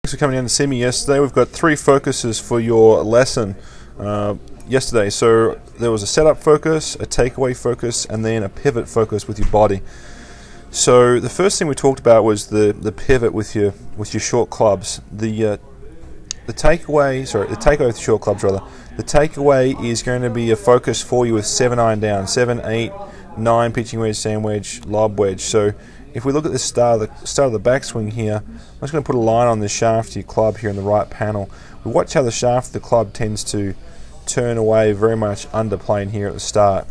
Thanks for coming down to see me yesterday. We've got 3 focuses for your lesson yesterday. So there was a setup focus, a takeaway focus, and then a pivot focus with your body. So the first thing we talked about was the pivot with your short clubs. The takeaway with short clubs rather. The takeaway is going to be a focus for you with 7 iron down, 7, 8, 9 pitching wedge, sand wedge, lob wedge. So if we look at the start of the backswing here, I'm just going to put a line on the shaft of your club here in the right panel. We watch how the shaft of the club tends to turn away very much under plane here at the start.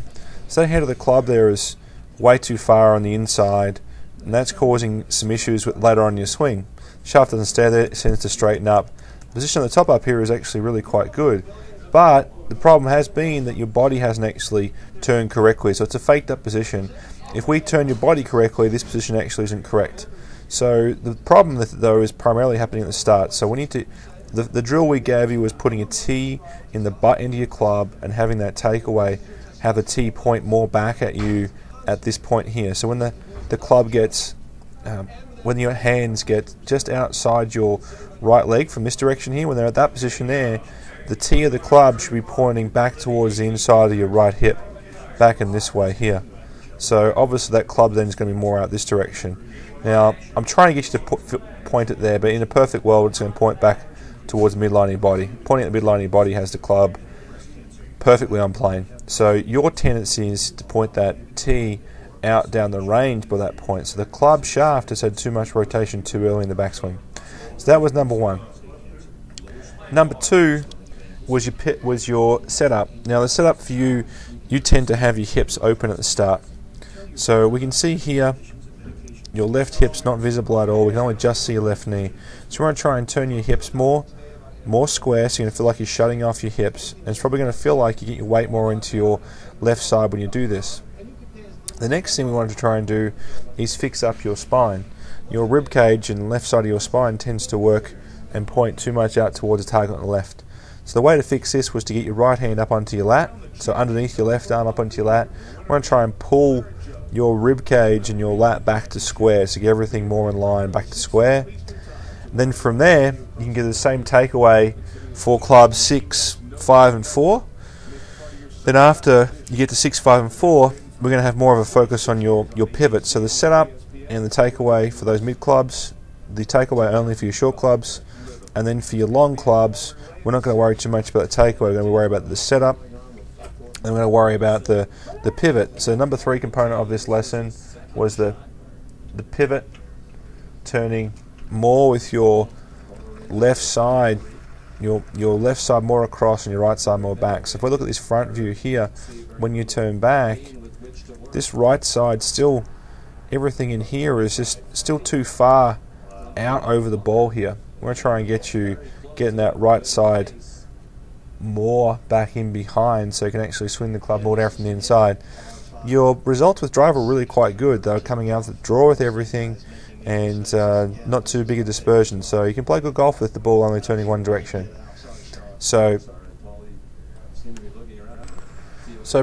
So the head of the club there is way too far on the inside, and that's causing some issues later on in your swing. The shaft doesn't stay there, it tends to straighten up. The position on the top up here is actually really quite good, but the problem has been that your body hasn't actually turned correctly, so it's a faked up position. If we turn your body correctly, this position actually isn't correct. So the problem though is primarily happening at the start. So we need to, the drill we gave you was putting a tee in the butt end of your club and having that takeaway have the tee point more back at you at this point here. So when the club gets, when your hands get just outside your right leg from this direction here, when they're at that position there, the tee of the club should be pointing back towards the inside of your right hip, back in this way here. So obviously that club then is going to be more out this direction. Now I'm trying to get you to point it there, but in a perfect world it's going to point back towards the midline of your body. Pointing at the midline of your body has the club perfectly on plane. So your tendency is to point that tee out down the range by that point. So the club shaft has had too much rotation too early in the backswing. So that was number 1. Number 2 was your setup. Now the setup for you tend to have your hips open at the start. So we can see here your left hip's not visible at all. We can only just see your left knee. So we're going to try and turn your hips more square, so you're going to feel like you're shutting off your hips. And it's probably going to feel like you get your weight more into your left side when you do this. The next thing we want to try and do is fix up your spine. Your rib cage and the left side of your spine tends to work and point too much out towards the target on the left. So the way to fix this was to get your right hand up onto your lat, so underneath your left arm up onto your lat. We're going to try and pull your rib cage and your lat back to square, so get everything more in line, back to square. And then from there, you can get the same takeaway for clubs 6, 5 and 4. Then after you get to 6, 5 and 4, we're going to have more of a focus on your pivot. So the setup and the takeaway for those mid clubs, the takeaway only for your short clubs, and then for your long clubs, we're not going to worry too much about the takeaway. We're going to worry about the setup, and we're going to worry about the pivot. So number 3 component of this lesson was the pivot, turning more with your left side, your left side more across and your right side more back. So if we look at this front view here, when you turn back, this right side still, everything in here is just still too far out over the ball here. We're going to try and get you getting that right side more back in behind so you can actually swing the club more down from the inside. Your results with drive were really quite good. They were coming out the draw with everything and not too big a dispersion. So you can play good golf with the ball only turning one direction. So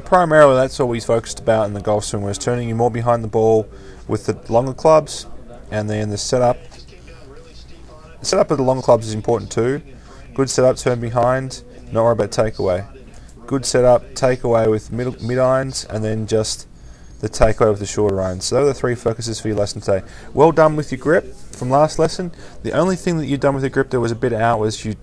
primarily that's all we focused about in the golf swing, was turning you more behind the ball with the longer clubs, and then the setup. The setup of the longer clubs is important too. Good setup, turn behind, not worry about takeaway. Good setup, takeaway with mid irons, and then just the takeaway with the shorter irons. So those are the 3 focuses for your lesson today. Well done with your grip from last lesson. The only thing that you've done with your grip that was a bit out was you'd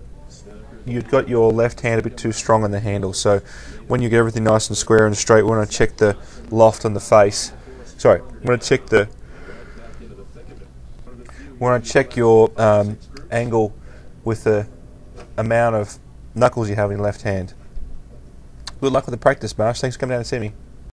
got your left hand a bit too strong on the handle. So when you get everything nice and square and straight, we want to check the loft on the face. Sorry, we want to check your angle with the amount of knuckles you have in your left hand. Good luck with the practice, Marsh. Thanks for coming down to see me.